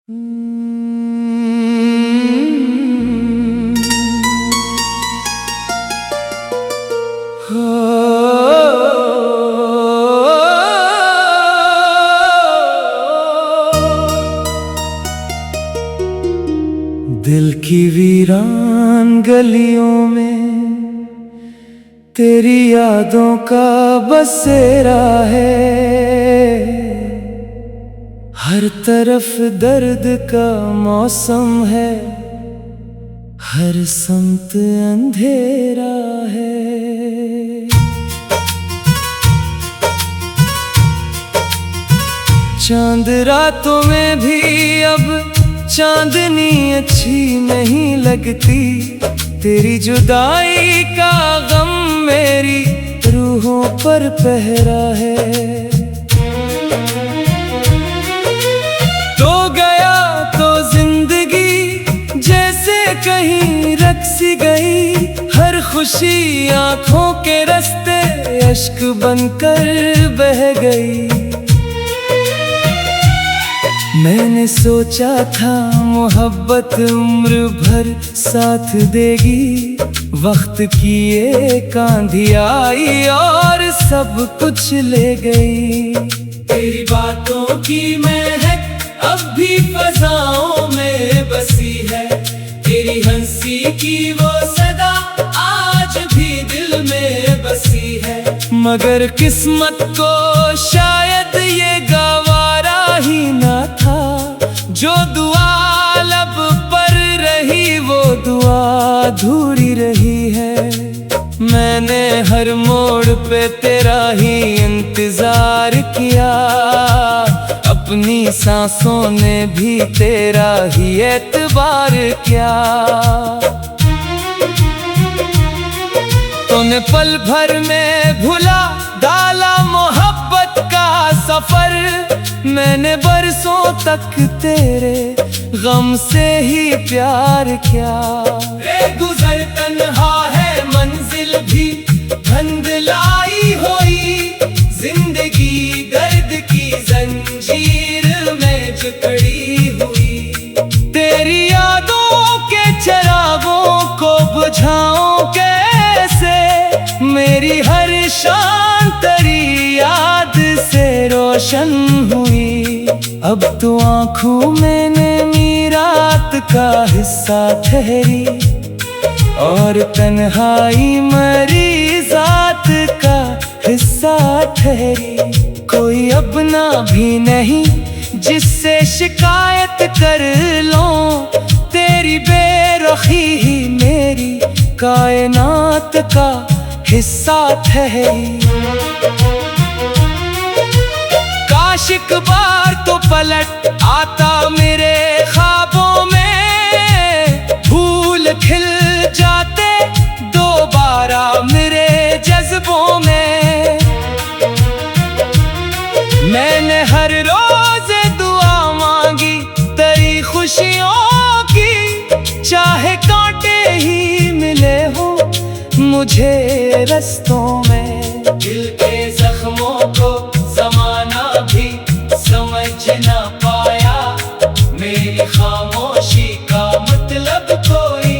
दिल की वीरान गलियों में तेरी यादों का बसेरा है। हर तरफ दर्द का मौसम है, हर संत अंधेरा है। चांद रातों में भी अब चांदनी अच्छी नहीं लगती, तेरी जुदाई का गम मेरी रूहों पर पहरा है। तो गया तो जिंदगी जैसे कहीं रक्सी गई, हर खुशी आंखों के रास्ते अश्क बनकर बह गई। मैंने सोचा था मोहब्बत उम्र भर साथ देगी, वक्त की एक आंधी आई और सब कुछ ले गई। तेरी बातों की महक अब भी फजाओं में बसी है, तेरी हंसी की वो सदा आज भी दिल में बसी है। मगर किस्मत को शायद ये गवारा ही ना था, जो दुआ लब पर रही वो दुआ अधूरी रही है। मैंने हर मोड़ पे तेरा ही इंतजार किया, अपनी सांसों ने भी तेरा ही एतबार किया। तूने पल भर में भुला डाला मोहब्बत का सफर, मैंने बरसों तक तेरे गम से ही प्यार किया। गुजर तन्हा है मंजिल भी धंधलाई हुई, जिंदगी दर्द की जंजीर में जकड़ी हुई। तेरी यादों के चिरागों को बुझाऊं कैसे, मेरी हर शान तेरी याद से रोशन हुई। अब तो आँखों में नमी रात का हिस्सा ठहरी, और तन्हाई मरी जात का हिस्सा ठहरी। कोई अपना भी नहीं जिससे शिकायत कर लूं, तेरी बेरुखी ही मेरी कायनात का हिस्सा ठहरी। काश एक बार तो पलट आता मेरे ख्वाबों में, फूल खिल जाते दोबारा मेरे जज्बों में। मैंने हर रोज दुआ मांगी तेरी खुशियों की, चाहे कांटे ही मिले हो मुझे रस्तों में। दिल के जख्मों को जमाना भी समझ ना पाया, मेरी खामोशी का मतलब कोई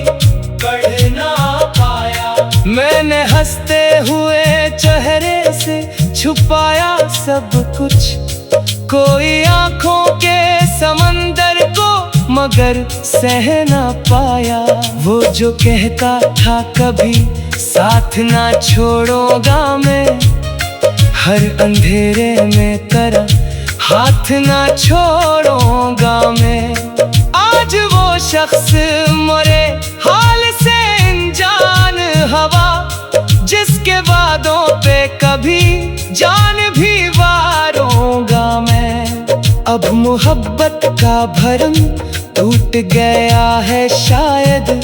पढ़ ना पाया। मैंने हंसते हुए चेहरे से छुपाया सब कुछ, कोई आंखों के समंदर को मगर सह ना पाया। वो जो कहता था कभी साथ ना छोड़ूंगा मैं, हर अंधेरे में तेरा हाथ ना छोड़ूंगा मैं। आज वो शख्स मरे हाल से अनजान हवा, जिसके वादों पे कभी जान भी वारूंगा मैं। अब मोहब्बत का भरम टूट गया है शायद,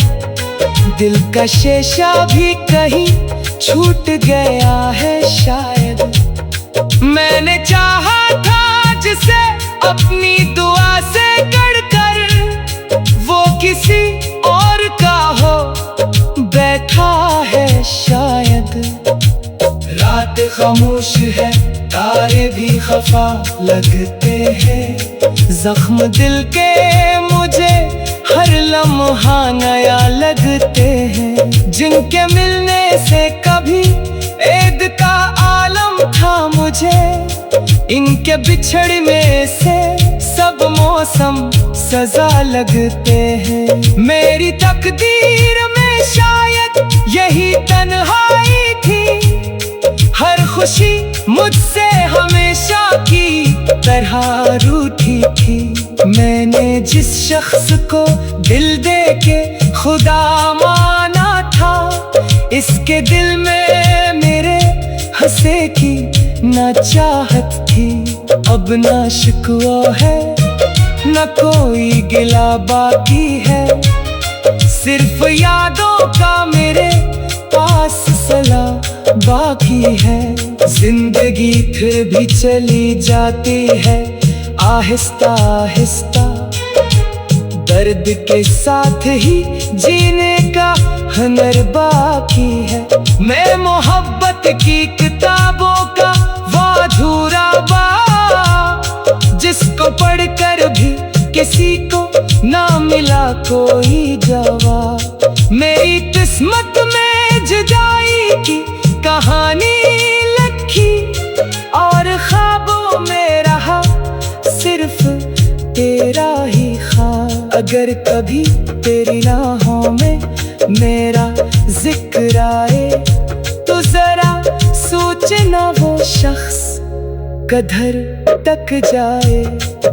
दिल का शीशा भी कहीं छूट गया है शायद। मैंने चाहा था जिसे अपनी दुआ से गढ़कर, वो किसी और का हो बैठा है शायद। रात खामोश है तारे भी खफा लगते हैं, जख्म दिल के हर लम्हा नया लगते हैं, जिनके मिलने से कभी ईद का आलम था मुझे, इनके बिछड़ने से सब मौसम सजा लगते हैं। मेरी तकदीर में शायद यही तन्हाई थी, हर खुशी मुझसे हमेशा की तरह रूठी थी। मैंने जिस शख्स को दिल दे के खुदा माना था, इसके दिल में मेरे हंसे की ना चाहत थी। अब ना शिकवा है न कोई गिला बाकी है, सिर्फ यादों का मेरे पास सला बाकी है। जिंदगी फिर भी चली जाती है आहिस्ता आहिस्ता, दर्द के साथ ही जीने का हुनर बाकी है। मैं मोहब्बत की किताबों का वो अधूरा बाब, जिसको पढ़कर भी किसी को ना मिला कोई जवाब। मेरी किस्मत में जुदाई की कहानी लिखी, और ख्वाबों में रहा सिर्फ तेरा ही ख्वाब। अगर कभी तेरी राहों में मेरा जिक्र आए, तो जरा सोचना वो शख्स कधर तक जाए,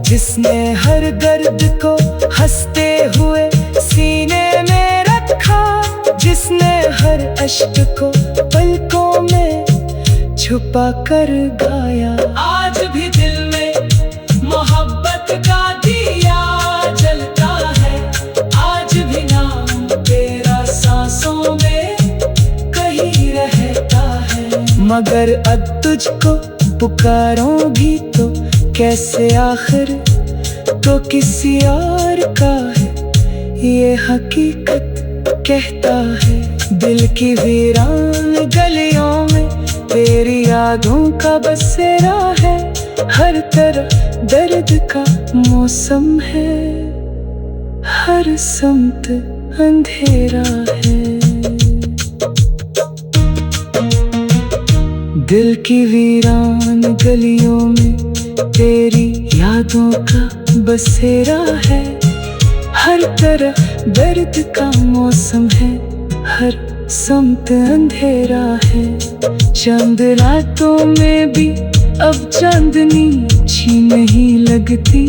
जिसने हर दर्द को हंसते हुए सीने में रखा, जिसने हर अश्क को पलकों में छुपा कर गाया। आज भी दिल में मोहब्बत का दिया जलता है, आज भी नाम तेरा सांसों में कहीं रहता है। मगर अब तुझको पुकारूंगी तो कैसे, आखिर तो किसी और का है ये हकीकत कहता है। दिल की वीरान गलियों में तेरी यादों का बसेरा है, हर तरफ दर्द का मौसम है, हर समत अंधेरा है। दिल की वीरान गलियों में तेरी यादों का बसेरा है, हर तरफ दर्द का मौसम है, हर समत अंधेरा है। चांद रातों में भी अब चांदनी अच्छी नहीं लगती।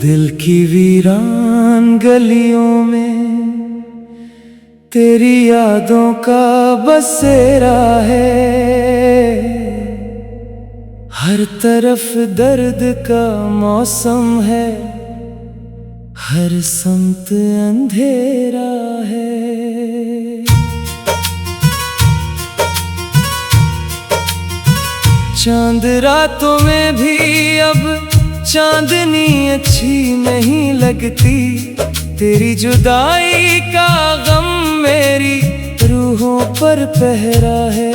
दिल की वीरान गलियों में तेरी यादों का बसेरा है, हर तरफ दर्द का मौसम है, हर समत अंधेरा है। चांद रातों में भी अब चांदनी अच्छी नहीं लगती, तेरी जुदाई का गम मेरी रूहों पर पहरा है।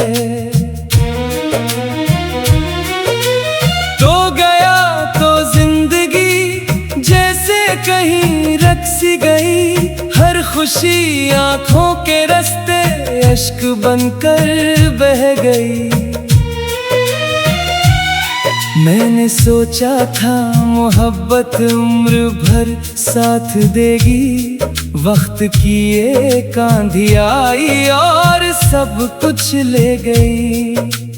तो गया तो जिंदगी जैसे कहीं रक्सी गई, हर खुशी आंखों के रास्ते अश्क बनकर बह गई। मैंने सोचा था मोहब्बत उम्र भर साथ देगी, वक्त की एक आंधी आई और सब कुछ ले गई।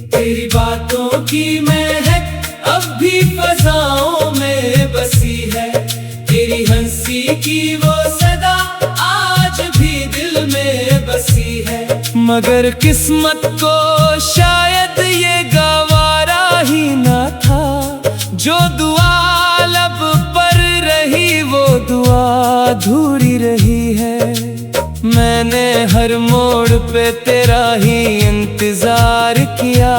तेरी बातों की महक अब भी फजाओं में बसी है, तेरी हंसी की वो सदा आज भी दिल में बसी है। मगर किस्मत को शायद ये गवारा ही ना था, जो दुआ लब पर रही वो दुआ अधूरी रही है। मैंने हर मोड़ पे तेरा ही इंतजार किया,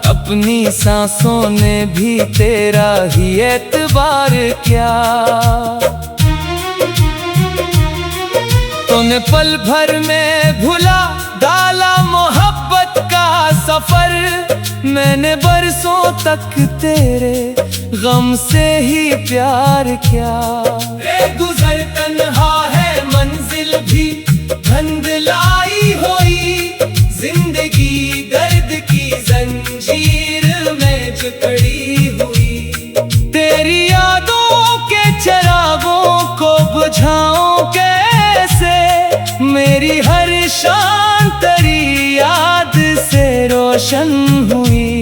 अपनी सांसों ने भी तेरा ही एतबार किया। तूने पल भर में भुला डाला मोहब्बत का सफर। मैंने बरसों तक तेरे गम से ही प्यार किया। गुजर तन्हा है मंजिल भी धुंधलाई हुई, जिंदगी दर्द की जंजीर में जकड़ी हुई। तेरी यादों के चिरागों को बुझाऊं कैसे, मेरी हर शान तेरी याद से रोशन हुई।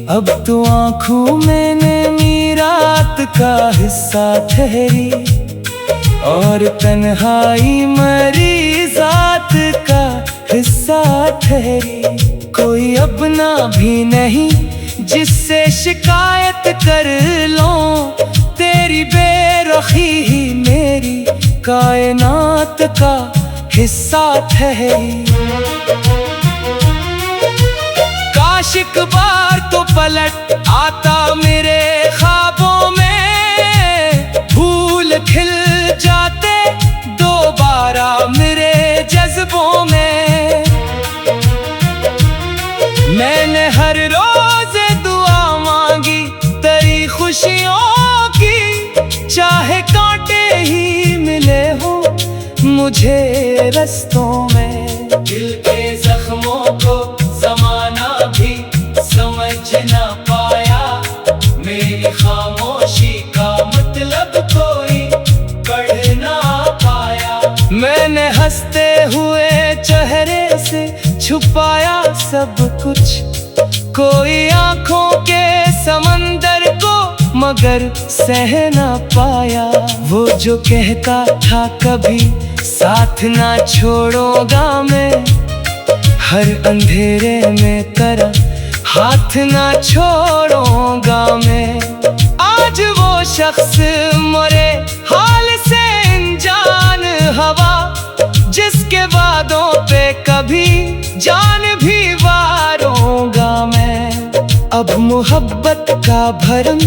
अब तो आँखों में नमी रात का हिस्सा ठहरी, और तन्हाई मरी जात का हिस्सा ठहरी। कोई अपना भी नहीं जिससे शिकायत कर लूं, तेरी बेरुखी ही मेरी कायनात का हिस्सा ठहरी। काश एक बार तो पलट आता मेरे ख्वाबों में, फूल खिल जाते दोबारा मेरे जज्बों में। मैंने हर रोज दुआ मांगी तेरी खुशियों की, चाहे कांटे ही मिले हो मुझे रस्तों में। दिल के जख्मों को जमाना भी समझ ना पाया, मेरी खामोशी का मतलब कोई पढ़ ना पाया। मैंने हंसते हुए चेहरे से छुपाया सब कुछ, कोई आंखों के समंदर को मगर सह ना पाया। वो जो कहता था कभी साथ ना छोड़ूंगा मैं, हर अंधेरे में तेरा हाथ ना छोड़ूंगा मैं। आज वो शख्स मरे हाल से अनजान हवा, जिसके वादों पे कभी जान भी वारूंगा मैं। अब मोहब्बत का भरम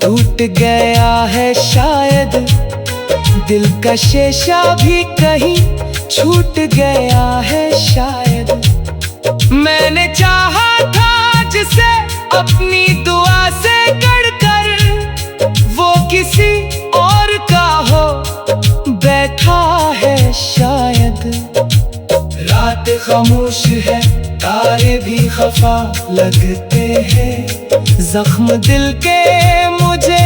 टूट गया है शायद, दिल का शीशा भी कहीं छूट गया है शायद। मैंने चाहा था जिसे अपनी दुआ से गढ़कर, वो किसी और का हो बैठा है शायद। रात खामोश है तारे भी खफा लगते हैं, जख्म दिल के मुझे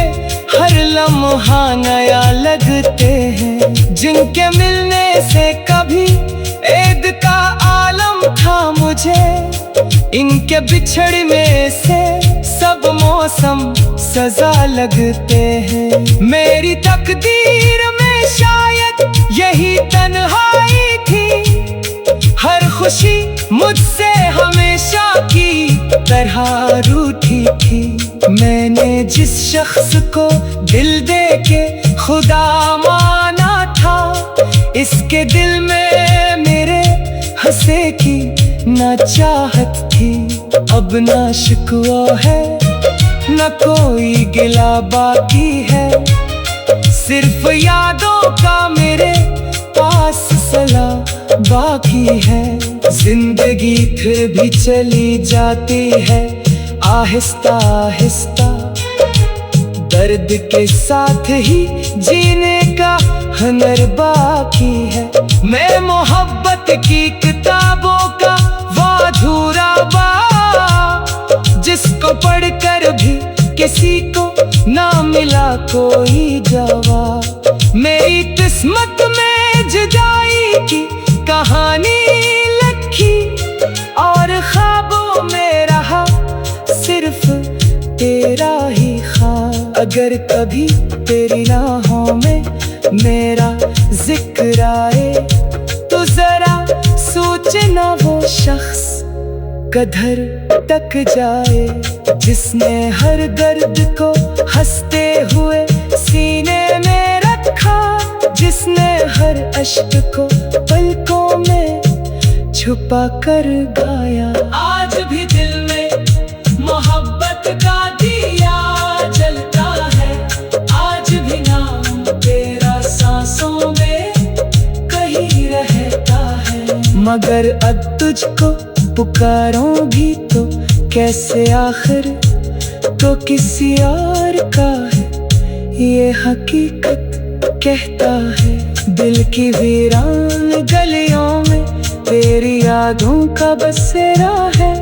हर लम्हा नया लगते हैं। जिनके मिलने से कभी ऐद का आलम था मुझे, इनके बिछड़ने से सब मौसम सजा लगते हैं। मेरी तकदीर में शायद यही तन्हाई थी, हर खुशी मुझसे हमेशा की तरह रूठी थी। मैंने जिस शख्स को दिल दे के खुदा माना था, इसके दिल में मेरे हंसे की ना चाहत थी। अब ना शिकवा है न कोई गिला बाकी है, सिर्फ यादों का मेरे पास सला बाकी है। जिंदगी फिर भी चली जाती है आहिस्ता आहिस्ता, दर्द के साथ ही जीने का हुनर बाकी है। मैं मोहब्बत की किताबों का वो अधूरा बाब, जिसको पढ़कर भी किसी को ना मिला कोई जवाब। मेरी किस्मत में जुदाई की कहानी लिखी, और ख्वाबों में रहा सिर्फ तेरा ही ख्वाब। अगर कभी तेरी राहों में मेरा जिक्र आए, तो जरा सोचना वो शख्स कधर तक जाए, जिसने हर दर्द को हंसते हुए सीने में रखा, जिसने हर अश्क को पलकों में छुपा कर गाया। आज भी दिल में अगर अब तुझको पुकारूं भी तो कैसे, आखिर तो किसी और का है ये हकीकत कहता है। दिल की वीरान गलियों में तेरी यादों का बसेरा है,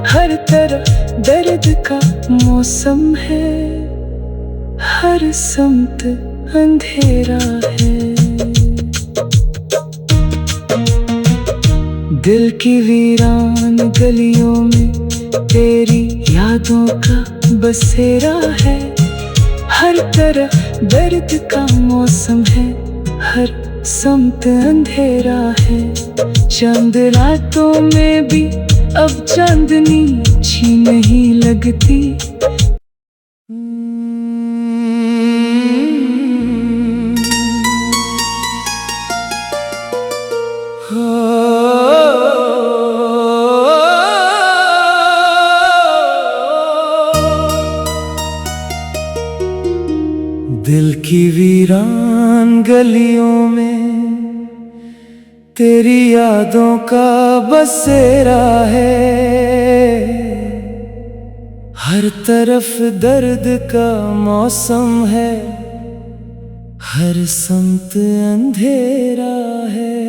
हर तरफ दर्द का मौसम है, हर समत अंधेरा है। दिल की वीरान गलियों में तेरी यादों का बसेरा है, हर तरफ दर्द का मौसम है, हर समत अंधेरा है। चांद रातों में भी अब चांदनी अच्छी नहीं लगती। दिल की वीरान गलियों में तेरी यादों का बसेरा है, हर तरफ दर्द का मौसम है, हर समत अंधेरा है।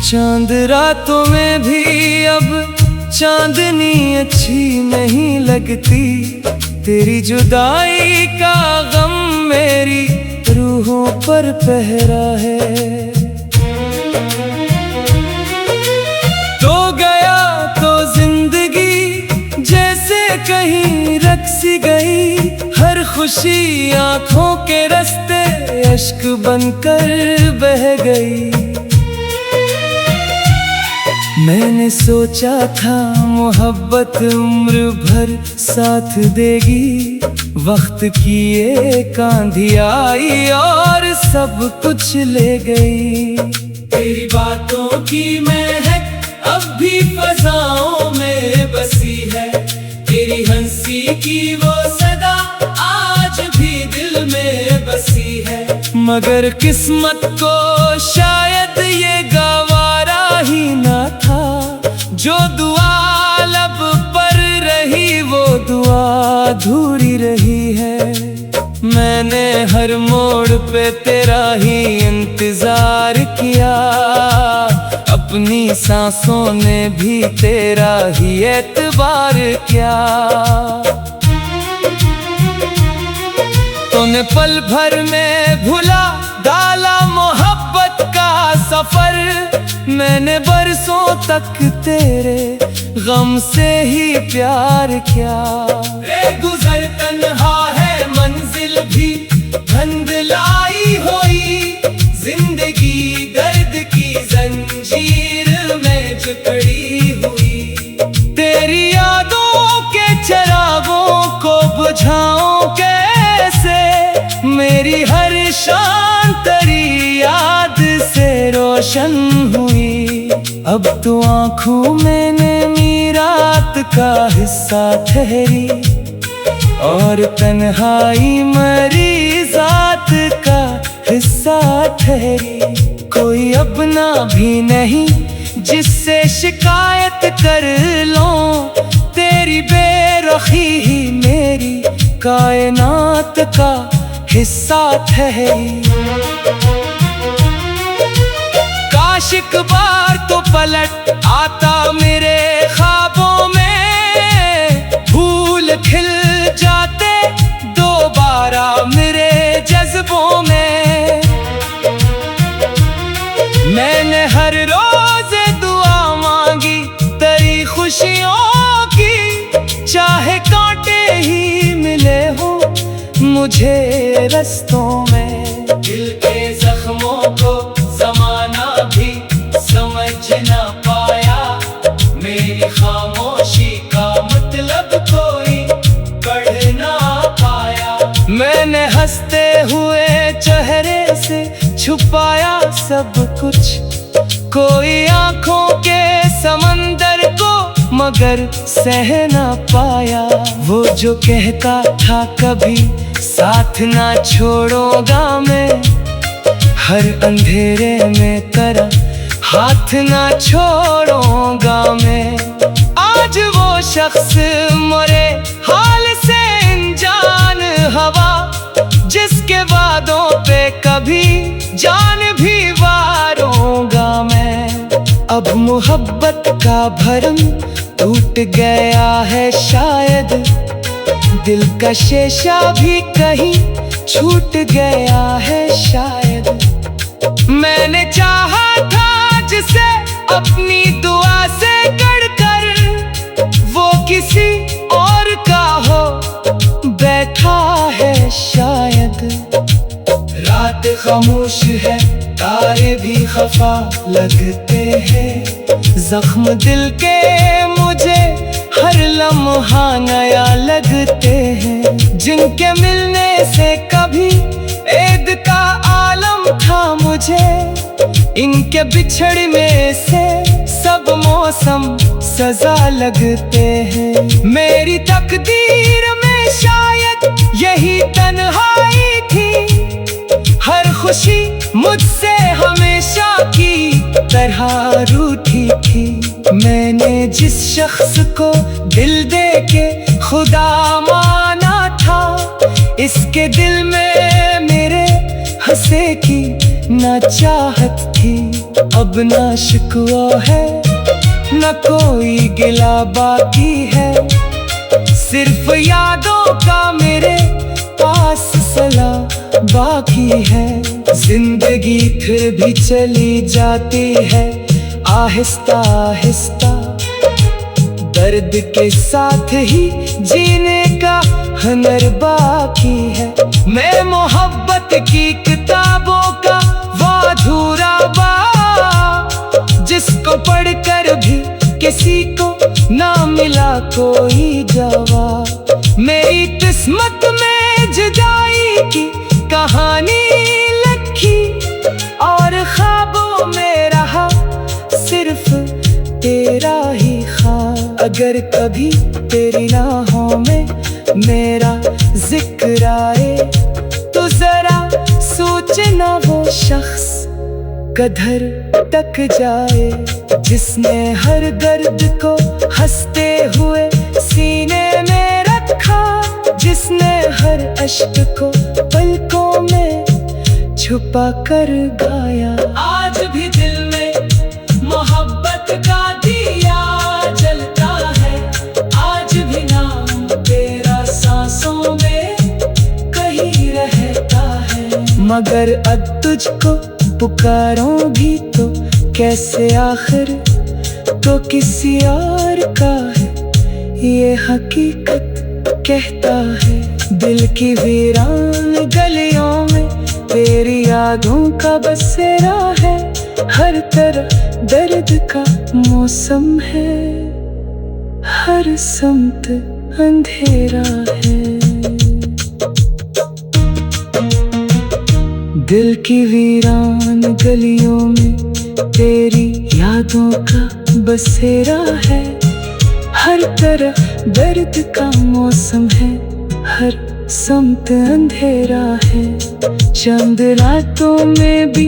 चांद रातों में भी अब चांदनी अच्छी नहीं लगती, तेरी जुदाई का गम मेरी रूहों पर पहरा है। तो गया तो जिंदगी जैसे कहीं रक्सी गई, हर खुशी आंखों के रास्ते अश्क बनकर बह गई। मैंने सोचा था मोहब्बत उम्र भर साथ देगी, वक्त की एक आंधी आई और सब कुछ ले गई। तेरी बातों की महक अब भी फजाओं में बसी है, तेरी हंसी की वो सदा आज भी दिल में बसी है। मगर किस्मत को शायद ये गवारा ही ना था, जो दुआ लब पर रही वो दुआ अधूरी रही है। मैंने हर मोड़ पे तेरा ही इंतजार किया, अपनी सांसों ने भी तेरा ही एतबार किया। तूने पल भर में भुला डाला मोहब्बत का सफर, मैंने बरसों तक तेरे गम से ही प्यार किया। गुजर तन्हा है मंजिल भी धुंधलाई हुई, जिंदगी दर्द की जंजीर में जकड़ी हुई। तेरी यादों के चिरागों को बुझाऊं कैसे, मेरी हर शान तेरी याद से रोशन हुई। अब तो आँखों में नमी रात का हिस्सा ठहरी, और तन्हाई मरी जात का हिस्सा ठहरी। कोई अपना भी नहीं जिससे शिकायत कर लूं, तेरी बेरुखी ही मेरी कायनात का हिस्सा ठहरी। काश एक बार तो पलट आता मेरे ख्वाबों में, फूल खिल जाते दोबारा मेरे जज्बों में। मैंने हर रोज दुआ मांगी तेरी खुशियों की, चाहे कांटे ही मिले हो मुझे रस्तों में। दिल के जख्मों को जमाना भी समझ ना पाया, मेरी खामोशी का मतलब कोई पढ़ ना पाया। मैंने हंसते हुए चेहरे से छुपाया सब कुछ, कोई आंखों के समंदर को मगर सह ना पाया। वो जो कहता था कभी साथ ना छोड़ूंगा मैं, हर अंधेरे में तेरा हाथ ना छोड़ूंगा मैं। आज वो शख्स मरे हाल से अनजान हवा, जिसके वादों पे कभी जान भी वारूंगा मैं। अब मोहब्बत का भरम टूट गया है शायद, दिल का शीशा भी कहीं छूट गया है शायद। मैंने चाहा था जिसे अपनी दुआ से गढ़कर, वो किसी और का हो बैठा है शायद। रात खामोश है, तारे भी खफा लगते हैं, जख्म दिल के मुझे हर लम्हा नया लगते हैं। जिनके मिलने से कभी ऐद का आलम था मुझे, इनके बिछड़ने से सब मौसम सजा लगते हैं। मेरी तकदीर में शायद यही तन्हाई थी, हर खुशी मुझसे हमेशा की तरह रूठी थी। मैंने जिस शख्स को दिल दे के खुदा माना था, इसके दिल में मेरे हंसे की ना चाहत थी। अब ना शिकवा है ना कोई गिला बाकी है, सिर्फ यादों का मेरे पास सला बाकी है। जिंदगी फिर भी चली जाती है आहिस्ता आहिस्ता, दर्द के साथ ही जीने का हुनर बाकी है। मैं मोहब्बत की किताबों का वो अधूरा बाब, जिसको पढ़कर भी किसी को ना मिला कोई जवाब। मेरी किस्मत में जुदाई की कहानी लिखी, और ख्वाबों में रहा सिर्फ तेरा ही ख्वाब। अगर कभी तेरी राहों में मेरा जिक्र आए, तो जरा सोचना वो शख्स कधर तक जाए, जिसने हर दर्द को हंसते हुए सीने में रखा, जिसने हर अश्क को पलकों में छुपा कर गाया। आज भी दिल में मोहब्बत का दिया जलता है, आज भी नाम तेरा सांसों में कहीं रहता है। मगर अब तुझको पुकारूं भी तो कैसे, आखिर तो किसी और का है ये हकीकत कहता है। दिल की वीरान गलियों में तेरी यादों का बसेरा है, हर तरफ दर्द का मौसम है, हर समत अंधेरा है। दिल की वीरान गलियों में तेरी यादों का बसेरा है, हर तरफ दर्द का मौसम है, हर समत अंधेरा है। चंद रातों में भी